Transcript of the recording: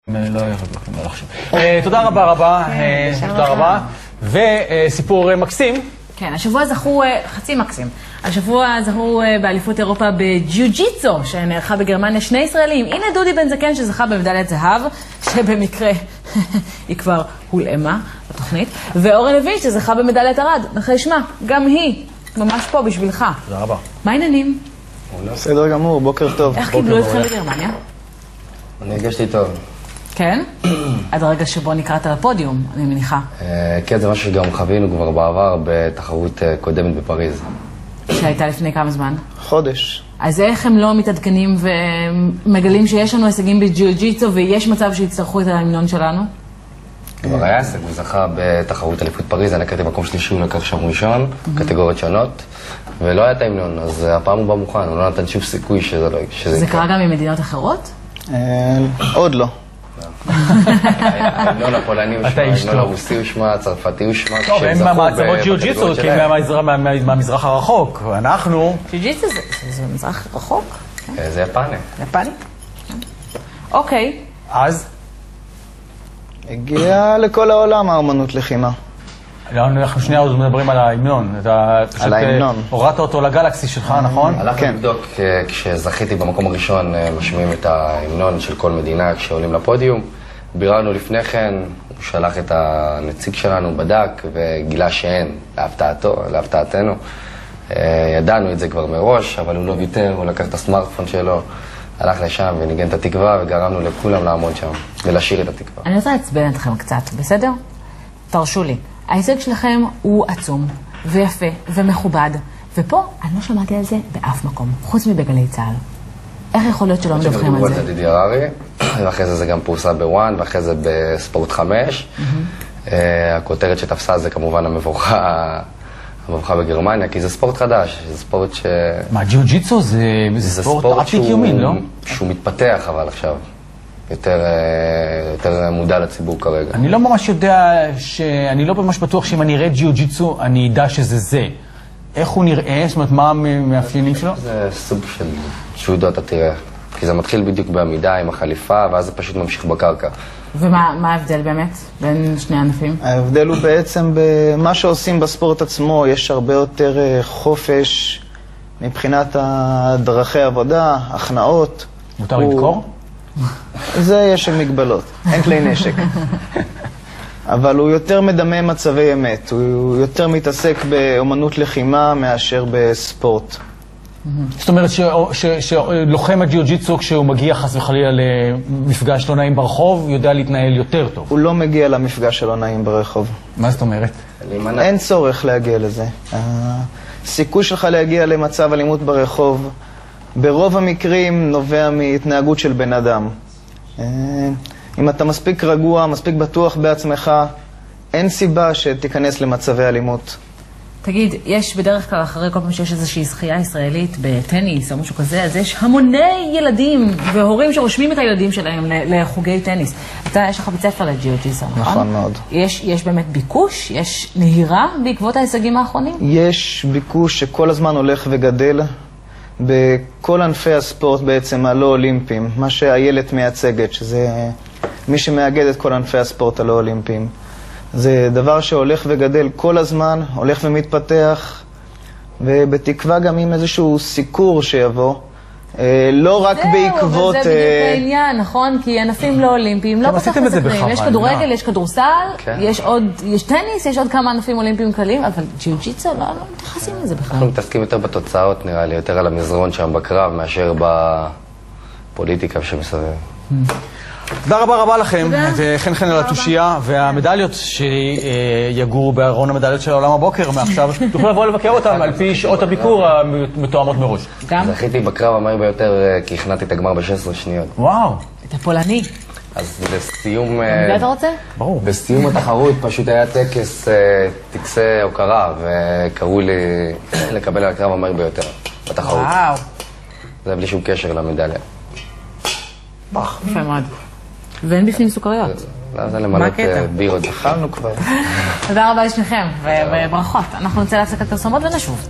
תודה רבה. תודה רבה. וסיפור מקסים. כן, השבוע זכו, חצי מקסים, השבוע זכו באליפות אירופה בג'יוג'יטסו, שנערכה בגרמניה, שני ישראלים. הנה דודי בן זקן שזכה במדליית זהב, שבמקרה היא כבר הולאמה בתוכנית, ואורן לוין שזכה במדליית ארד. אחרי שמה, גם היא ממש פה בשבילך. תודה רבה. מה העניינים? בסדר גמור, בוקר טוב. איך קיבלו אתכם בגרמניה? אני הרגשתי טוב. כן? עד הרגע שבו נקראת לפודיום, אני מניחה. כן, זה משהו שגם חווינו כבר בעבר בתחרות קודמת בפריז. שהייתה לפני כמה זמן? חודש. אז איך הם לא מתעדכנים ומגלים שיש לנו הישגים בג'יוג'יטסו ויש מצב שיצטרכו את ההמנון שלנו? כבר היה הישג, הוא זכה בתחרות אליפות פריז, אני לקחתי מקום שלישי, הוא לקח שם ראשון, קטגוריות שונות, ולא היה את ההמנון, אז הפעם הוא בא מוכן, הוא לא נתן שום סיכוי שזה יקרה. זה קרה גם במדינות אחרות? עוד לא. ההמנון הפולני הוא שמה, ההמנון הרוסי הוא שמה, הצרפתי הוא שמה. טוב, הם מהמעצמות ג'יוג'יטסו, כי הם מהמזרח הרחוק, ואנחנו... ג'יוג'יטסו זה מזרח רחוק? זה יפני. יפני? אוקיי. אז? הגיע לכל העולם האמנות לחימה. אנחנו שנייה עוד מדברים על ההמנון. על ההמנון. הורדת אותו לגלקסי שלך, נכון? הלכתי לבדוק, כשזכיתי במקום הראשון, משמיעים את ההמנון של כל מדינה כשעולים לפודיום. ביררנו לפני כן, הוא שלח את הנציג שלנו, בדק, וגילה שאין, להפתעתנו. ידענו את זה כבר מראש, אבל הוא לא ויתר, הוא לקח את הסמארטפון שלו, הלך לשם וניגן את התקווה, וגרמנו לכולם לעמוד שם, ולשיר את התקווה. אני רוצה להצבן אתכם קצת, בסדר? תרשו לי. ההישג שלכם הוא עצום, ויפה, ומכובד, ופה אני לא שמעתי על זה באף מקום, חוץ מבגלי צה"ל. איך יכול להיות שלא מדווחים על זה? זה דידי הררי, ואחרי זה גם פורסם בוואן, ואחרי זה בספורט 5. הכותרת שתפסה זה כמובן המבורכה בגרמניה, כי זה ספורט חדש, זה ספורט ש... מה, ג'יוג'יטסו זה ספורט עתיק יומין, לא? שהוא מתפתח אבל עכשיו. יותר מודע לציבור כרגע. אני לא ממש יודע, אני לא ממש בטוח שאם אני אראה ג'יוג'יטסו, אני אדע שזה זה. איך הוא נראה? זאת אומרת, מה המאפיינים שלו? זה סוג של ג'ודו, אתה תראה. כי זה מתחיל בדיוק בעמידה עם החליפה, ואז זה פשוט ממשיך בקרקע. ומה ההבדל באמת בין שני ענפים? ההבדל הוא בעצם במה שעושים בספורט עצמו. יש הרבה יותר חופש מבחינת דרכי עבודה, הכנעות. מותר לדקור? זה יש מגבלות, אין כלי נשק. אבל הוא יותר מדמה מצבי אמת, הוא יותר מתעסק באומנות לחימה מאשר בספורט. זאת אומרת שלוחם הג'יוג'יטסו כשהוא מגיע חס וחלילה למפגש לא נעים ברחוב, יודע להתנהל יותר טוב. הוא לא מגיע למפגש שלא נעים ברחוב. מה זאת אומרת? אין צורך להגיע לזה. הסיכוי שלך להגיע למצב אלימות ברחוב ברוב המקרים נובע מהתנהגות של בן אדם. אם אתה מספיק רגוע, מספיק בטוח בעצמך, אין סיבה שתיכנס למצבי אלימות. תגיד, יש בדרך כלל אחרי כל פעם שיש איזושהי זכייה ישראלית בטניס או משהו כזה, אז יש המוני ילדים והורים שרושמים את הילדים שלהם לחוגי טניס. יש לך בית ספר לג'יוג'יטסו, נכון? נכון מאוד. יש באמת ביקוש? יש נהירה בעקבות ההישגים האחרונים? יש ביקוש שכל הזמן הולך וגדל. בכל ענפי הספורט בעצם הלא אולימפיים, מה שהאיילת מייצגת, שזה מי שמאגד את כל ענפי הספורט הלא אולימפיים. זה דבר שהולך וגדל כל הזמן, הולך ומתפתח, ובתקווה גם עם איזשהו סיקור שיבוא, לא רק בעקבות... זהו, וזה בדיוק העניין, נכון? כי ענפים לא אולימפיים, לא כל כך מסקרים. יש כדורגל, יש כדורסל, יש טניס, יש עוד כמה ענפים אולימפיים קלים, אבל ג'יוג'יטסו לא מתייחסים לזה בכלל. אנחנו מתעסקים יותר בתוצאות, נראה לי, יותר על המזרון שם בקרב, מאשר בפוליטיקה שמסביב. תודה רבה לכם, חן חן על התושייה, והמדליות שיגורו בארון המדליות של העולם הבוקר, מעכשיו תוכלו לבוא לבקר אותם על פי שעות הביקור המתואמות מראש. זכיתי בקרב המהיר ביותר כי הכנעתי את הגמר ב-16 שניות. וואו. אתה פולני. אז לסיום... מה אתה רוצה? ברור. בסיום התחרות פשוט היה טקסי הוקרה, וקראו לי לקבל על הקרב המהיר ביותר בתחרות. וואו. זה בלי שום קשר למדליה. יפה מאוד. ואין בפנים סוכריות. זה למנות בירות. אכלנו כבר. תודה רבה לשניכם, וברכות. אנחנו נצא להפסקת פרסומות ונשוב.